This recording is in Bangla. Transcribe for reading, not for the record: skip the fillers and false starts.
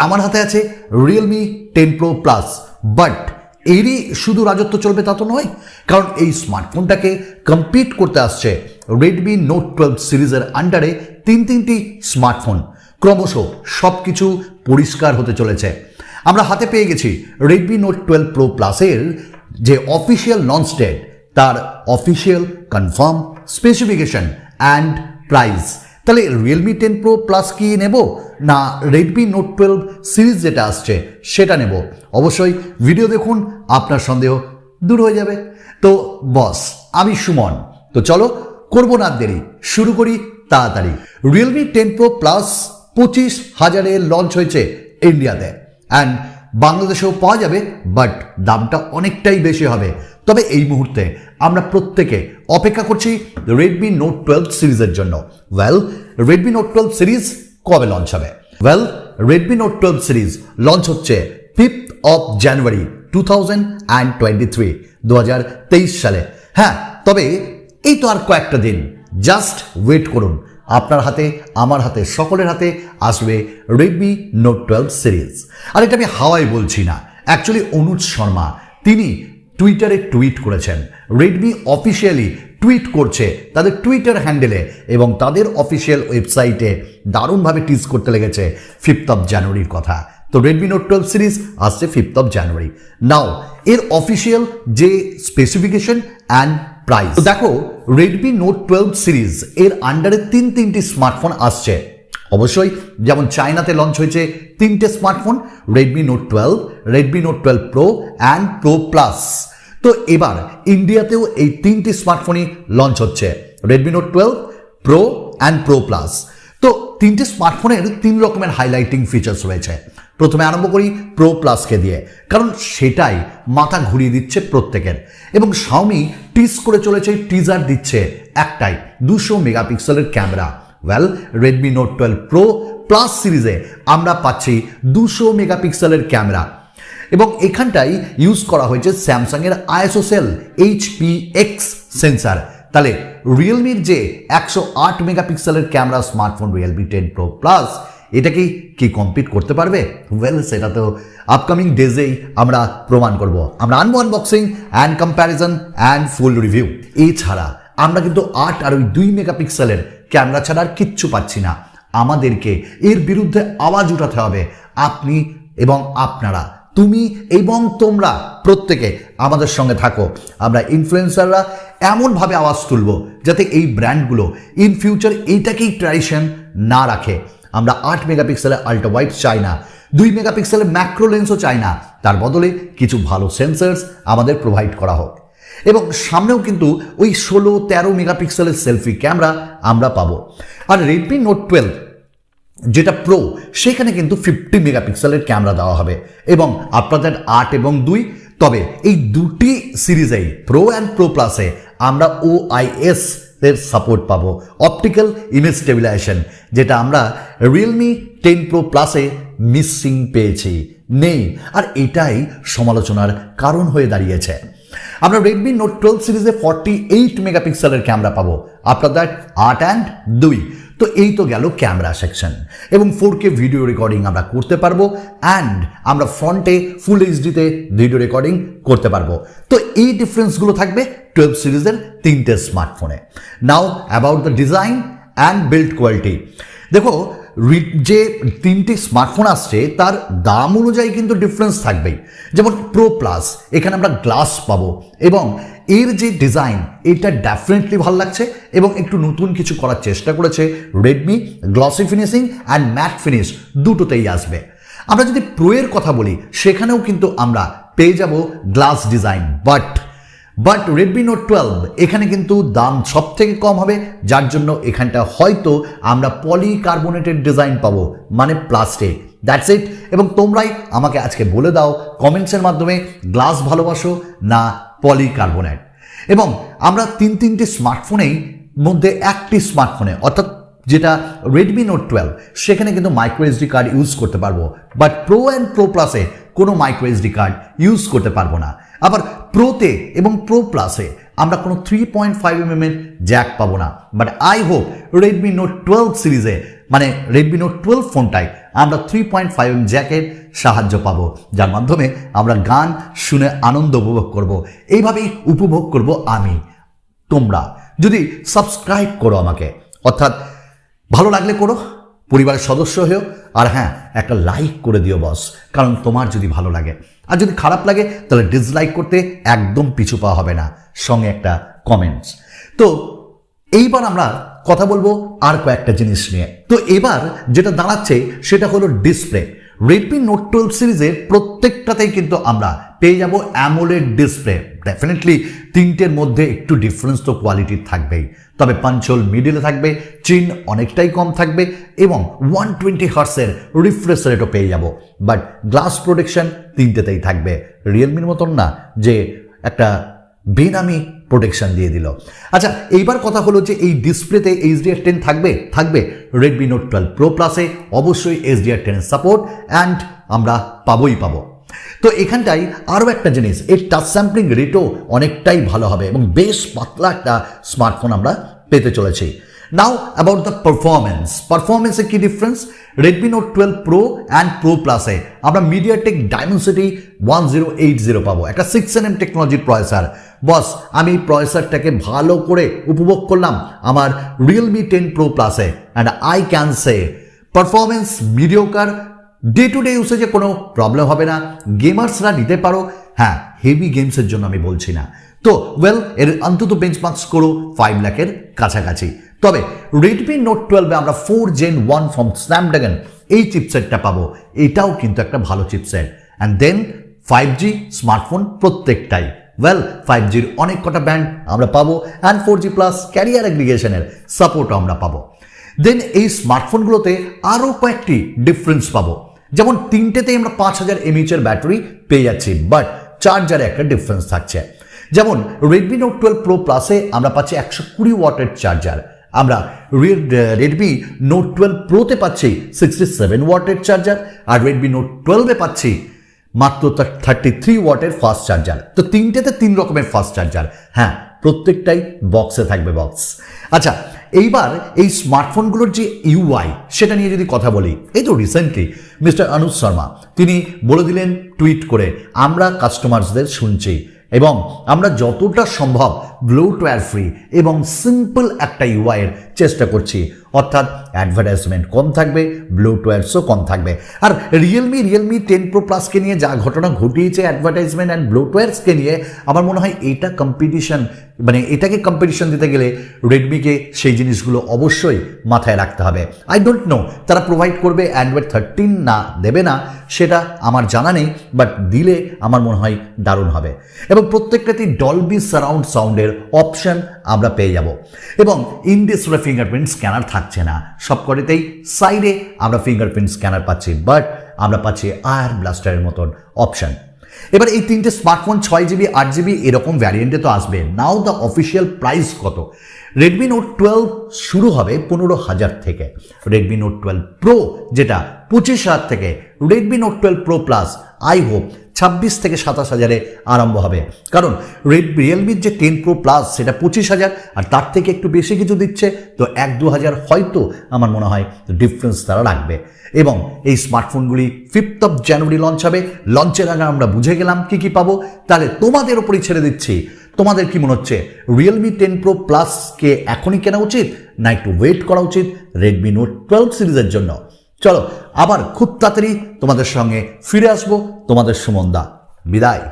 আমার হাতে আছে Realme 10 Pro Plus, বাট এরই শুধু রাজত্ব চলবে তা তো নয়, কারণ এই স্মার্টফোনটাকে কম্পিট করতে আসছে Redmi Note 12 সিরিজের আন্ডারে তিনটি স্মার্টফোন। ক্রমশ সব কিছু পরিষ্কার হতে চলেছে। আমরা হাতে পেয়ে গেছি Redmi Note 12 Pro Plus এর যে অফিসিয়াল লঞ্চ ডেট, তার official confirm specification and price. তাহলে Realme 10 Pro Plus কি নেব না Redmi Note 12 সিরিজ যেটা আসছে সেটা নেব? অবশ্যই ভিডিও দেখুন, আপনার সন্দেহ দূর হয়ে যাবে। তো বস, আমি সুমন। তো চলো করবো না দেরি, শুরু করি তাড়াতাড়ি। Realme 10 Pro Plus 25,000-এ লঞ্চ হয়েছে ইন্ডিয়াতে, অ্যান্ড বাংলাদেশেও পাওয়া যাবে, বাট দামটা অনেকটাই বেশি হবে। তবে এই মুহূর্তে আমরা প্রত্যেকে অপেক্ষা করছি Redmi Note 12 সিরিজের জন্য। Redmi Note 12 সিরিজ কবে লঞ্চ হবে? Redmi Note 12 সিরিজ লঞ্চ হচ্ছে 5th of January 2023, 2023 সালে। হ্যাঁ, তবে এই তো আর কয়েকটা দিন, জাস্ট ওয়েট করুন। আপনার হাতে, আমার হাতে, সকলের হাতে আসবে Redmi Note 12 সিরিজ। আর এটা আমি হাওয়ায় বলছি না, অ্যাকচুয়ালি অনুজ শর্মা তিনি টুইটারে টুইট করেছেন। রেডমি অফিসিয়ালি টুইট করছে তাদের টুইটার হ্যান্ডেলে, এবং তাদের অফিসিয়াল ওয়েবসাইটে দারুণভাবে টিজ করতে লেগেছে 5th of January কথা। তো Redmi Note 12 সিরিজ আসছে 5th of January। নাও এর অফিসিয়াল যে স্পেসিফিকেশন অ্যান্ড প্রাইস দেখো, Redmi Note 12 সিরিজ এর আন্ডারে তিনটি স্মার্টফোন আসছে। অবশ্যই যেমন চায়নাতে লঞ্চ হয়েছে 3টে smartphone, Redmi Note 12, Redmi Note 12 Pro and Pro Plus। তো এবার ইন্ডিয়াতেও এই 3টি স্মার্টফোনই লঞ্চ হচ্ছে, Redmi Note 12, Pro and Pro Plus। তো 3টে স্মার্টফোনের 3 রকমের হাইলাইটিং ফিচার্স রয়েছে। প্রথমে আরম্ভ করি Pro Plus-কে দিয়ে, কারণ সেটাই মাথা ঘুরিয়ে দিচ্ছে প্রত্যেকের। এবং Xiaomi টিজ করে চলেছে, টিজার দিচ্ছে একটাই 200 মেগাপিক্সেলের camera. Redmi Note 12 Pro Plus সিরিজে আমরা পাচ্ছি 200 মেগাপিক্সেলের ক্যামেরা, এবং এখানটাই ইউজ করা হয়েছে স্যামসাংয়ের ISOCELL HPX সেন্সার। তাহলে রিয়েলমির যে 108 মেগাপিক্সেলের camera smartphone Realme 10 Pro Plus, এটা কি কম্পিট করতে পারবে? সেটা তো আপকামিং ডেজেই আমরা প্রমাণ করব। আমরা আনবো unboxing and comparison and full review. এছাড়া আমরা কিন্তু 8 আর 2 মেগাপিক্সেলের ক্যামেরা ছাড়া আর কিচ্ছু পাচ্ছি না। আমাদেরকে এর বিরুদ্ধে আওয়াজ উঠাতে হবে। আপনি এবং আপনারা, তুমি এবং তোমরা প্রত্যেকে আমাদের সঙ্গে থাকো। আমরা ইনফ্লুয়েন্সাররা এমনভাবে আওয়াজ তুলব যাতে এই ব্র্যান্ডগুলো ইন ফিউচার এইটাকেই ট্র্যাডিশন না রাখে। আমরা 8 মেগাপিক্সেলের আল্ট্রা ওয়াইড চাই না, 2 মেগাপিক্সেলের ম্যাক্রো লেন্সও চাই না, তার বদলে কিছু ভালো সেন্সার্স আমাদের প্রোভাইড করা হোক। এবং সামনেও কিন্তু ওই 16-13 মেগাপিক্সেলের সেলফি ক্যামেরা আমরা পাবো। আর Redmi Note 12 যেটা প্রো, সেখানে কিন্তু 50 মেগাপিক্সেলের ক্যামেরা দেওয়া হবে, এবং আপনাদের 8 এবং 2। তবে এই দুটি সিরিজেই প্রো অ্যান্ড প্রো প্লাসে আমরা OIS এর সাপোর্ট পাবো, অপটিক্যাল ইমেজ স্টেবিলাইজেশন, যেটা আমরা Realme 10 Pro Plus-এ মিসিং পেয়েছি, নেই। আর এটাই সমালোচনার কারণ হয়ে দাঁড়িয়েছে। আমরা Redmi Note 12 সিরিজে 48 মেগাপিক্সেলের ক্যামেরা পাবো, আপনাদের 8 অ্যান্ড 2। তো এই তো গেল ক্যামেরা সেকশন। এবং 4K ভিডিও রেকর্ডিং আমরা করতে পারবো, অ্যান্ড আমরা ফ্রন্টে ফুল এইচডিতে ভিডিও রেকর্ডিং করতে পারবো। তো এই ডিফারেন্সগুলো থাকবে 12 সিরিজের 3টে স্মার্টফোনে। Now about the design and build quality. দেখো, যে 3টি স্মার্টফোন আসছে তার দাম অনুযায়ী কিন্তু ডিফারেন্স থাকবেই। যেমন প্রো প্লাস, এখানে আমরা গ্লাস পাবো, এবং এর যে ডিজাইন এটা ডেফিনেটলি ভালো লাগছে, এবং একটু নতুন কিছু করার চেষ্টা করেছে Redmi. Glossy finishing and mat finish দুটোতেই আসবে। আমরা যদি প্রো এর কথা বলি, সেখানেও কিন্তু আমরা পেয়ে যাব glass design, but Redmi Note 12 এখানে কিন্তু দাম সব থেকে কম হবে, যার জন্য এখানটা হয়তো আমরা পলিকার্বনেটেড ডিজাইন পাবো, মানে প্লাস্টিক। That's it. এবং তোমরাই আমাকে আজকে বলে দাও কমেন্টসের মাধ্যমে, গ্লাস ভালোবাসো না পলিকার্বনেট। এবং আমরা তিনটি স্মার্টফোনেই মধ্যে একটি স্মার্টফোনে, অর্থাৎ যেটা Redmi Note 12, সেখানে কিন্তু মাইক্রো এসডি কার্ড ইউজ করতে পারবো, বাট প্রো অ্যান্ড প্রো প্লাসে কোনো মাইক্রো এসডি কার্ড ইউজ করতে পারবো না। আবার প্রোতে এবং প্রো প্লাসে আমরা কোনো 3.5mm এর জ্যাক পাবো না। But I hope Redmi Note 12 সিরিজে মানে রেডমি নোট 12 ফোনটায় আমরা 3.5 জ্যাকের সাহায্য পাবো, যার মাধ্যমে আমরা গান শুনে আনন্দ উপভোগ করব। এইভাবেই উপভোগ করব আমি, তোমরা যদি সাবস্ক্রাইব করো আমাকে, অর্থাৎ ভালো লাগলে করো, পরিবারের সদস্য হয়েও, আর হ্যাঁ একটা লাইক করে দিও বস, কারণ তোমার যদি ভালো লাগে। আর যদি খারাপ লাগে তাহলে ডিসলাইক করতে একদম পিছু পাওয়া হবে না, সঙ্গে একটা কমেন্টস। তো এইবার আমরা কথা বলবো আর কয়েকটা জিনিস নিয়ে। তো এবার যেটা দাঁড়াচ্ছে সেটা হলো ডিসপ্লে। রেডমি নোট 12 সিরিজের প্রত্যেকটাতেই কিন্তু আমরা পেয়ে যাব অ্যামোলেড ডিসপ্লে। ডেফিনেটলি তিনটের মধ্যে একটু ডিফারেন্স তো কোয়ালিটির থাকবেই, তবে পাঞ্চল মিডিলে থাকবে, চিন অনেকটাই কম থাকবে এবং 120 হার্টসের রিফ্রেশ রেটও পেয়ে যাব। বাট গ্লাস প্রোটেকশন তিনটেতেই থাকবে, রিয়েলমির মতন না যে একটা বেনামি প্রোটেকশন দিয়ে দিল। আচ্ছা, এইবার কথা হলো যে এই ডিসপ্লেতে HDR10 থাকবে রেডমি নোট 12 প্রো প্লাসে অবশ্যই HDR10 সাপোর্ট অ্যান্ড আমরা পাবো। তো এখানটাই আরও একটা জিনিস, এর টাচ স্যাম্পলিং রেটও অনেকটাই ভালো হবে এবং বেশ পাতলা একটা স্মার্টফোন আমরা পেতে চলেছি। নাও অ্যাবাউট দ্য পারফরমেন্সের কি difference? Redmi note 12 pro and pro প্লাসে আমরা মিডিয়াটেক ডাইমেনসিটি 1080 পাবো, একটা 6nm টেকনোলজির প্রসেসর। বস, আমি প্রসেসরটাকে ভালো করে উপভোগ করলাম আমার রিয়েলমি 10 প্রো প্লাসে, and I can say performance mediocre, day to day ইউসেজে কোনো প্রবলেম হবে না, গেমার্সরা নিতে পারো। হ্যাঁ, হেভি গেমসের জন্য আমি বলছি না। তো ওয়েল, এর অন্তত বেঞ্চমার্কস করো 5 লাখের কাছাকাছি। তবে রেডমি নোট 12 আমরা 4 Gen 1 ফ্রম স্ন্যাপড্রাগন এই চিপসেটটা পাবো, এটাও কিন্তু একটা ভালো chipset. And then 5G smartphone প্রত্যেকটাই, ওয়েল 5Gর অনেক কটা ব্যান্ড আমরা পাবো, অ্যান্ড 4G প্লাস ক্যারিয়ার অ্যাগ্রিগেশনের সাপোর্টও আমরা পাবো। দেন এই স্মার্টফোনগুলোতে আরও কয়েকটি ডিফারেন্স পাবো, যেমন তিনটেতেই আমরা 5000 mAh ব্যাটারি পেয়ে যাচ্ছি, বাট চার্জারে একটা ডিফারেন্স থাকছে। যেমন রেডমি নোট 12 প্রো প্লাসে আমরা পাচ্ছি 120 ওয়াটের চার্জার, আমরা রেডমি নোট 12 প্রোতে পাচ্ছি 67 ওয়াটের চার্জার, আর রেডমি নোট 12-এ পাচ্ছি মাত্র 33 ওয়াটের ফাস্ট চার্জার। তো তিনটেতে 3 রকমের ফাস্ট চার্জার, হ্যাঁ প্রত্যেকটাই বক্সে থাকবে বক্স। আচ্ছা, এইবার এই স্মার্টফোনগুলোর যে UI সেটা নিয়ে যদি কথা বলি, এই তো রিসেন্টলি মিস্টার অনুজ শর্মা তিনি বলে দিলেন টুইট করে, আমরা কাস্টমার্সদের শুনছি এবং আমরা যতটা সম্ভব ব্লোটওয়্যার ফ্রি এবং সিম্পল একটা UI এর চেষ্টা করছি, অর্থাৎ অ্যাডভার্টাইজমেন্ট কম থাকবে, ব্লোটওয়্যারসও কম থাকবে। আর রিয়েলমি 10 প্রো প্লাসকে নিয়ে যা ঘটনা ঘটিয়েছে অ্যাডভার্টাইজমেন্ট অ্যান্ড ব্লোটওয়্যারসকে নিয়ে, আমার মনে হয় এটা কম্পিটিশন, মানে এটাকে কম্পিটিশন দিতে গেলে রেডমিকে সেই জিনিসগুলো অবশ্যই মাথায় রাখতে হবে। আই ডোন্ট নো তারা প্রোভাইড করবে অ্যান্ড্রয়েড 13 না দেবে না সেটা আমার জানা নেই, বাট দিলে আমার মনে হয় দারুণ হবে। এবং প্রত্যেকটাতেই ডলবি সারাউন্ড সাউন্ডের অপশন আমরা পেয়ে যাব এবং ইন ডিসপ্লে ফিঙ্গারপ্রিন্ট স্ক্যানার থাকছে না, সবকটিতেই সাইডে আমরা ফিঙ্গারপ্রিন্ট স্ক্যানার পাচ্ছি, বাট আমরা পাচ্ছি আয়ার ব্লাস্টারের মতন অপশন। এবার এই তিনটে স্মার্টফোন 6GB 8GB এরকম ভ্যারিয়েন্টে তো আসবে। নাও দ্য অফিসিয়াল প্রাইস কত? রেডমি নোট 12 শুরু হবে 15,000 থেকে, রেডমি নোট 12 প্রো যেটা 25,000 থেকে, Redmi note 12 pro plus I hope 26 থেকে 27,000-এ আরম্ভ হবে, কারণ রিয়েলমির যে 10 প্রো প্লাস সেটা 25,000, আর তার থেকে একটু বেশি কিছু দিচ্ছে, তো 1-2 হাজার হয়তো আমার মনে হয় ডিফারেন্স তারা রাখবে। এবং এই স্মার্টফোনগুলি 5th অফ জানুয়ারি লঞ্চ হবে। লঞ্চের আগে আমরা বুঝে গেলাম কি কি পাবো, তাহলে তোমাদের ওপরই ছেড়ে দিচ্ছি, তোমাদের কি মনে হচ্ছে রিয়েলমি 10 প্রো প্লাসকে এখনই কেনা উচিত না একটু ওয়েট করা উচিত রেডমি নোট 12 সিরিজের জন্য? চলো আবার খুব তাড়াতাড়ি তোমাদের সঙ্গে ফিরে আসবো, তোমাদের সুমন দা, বিদায়।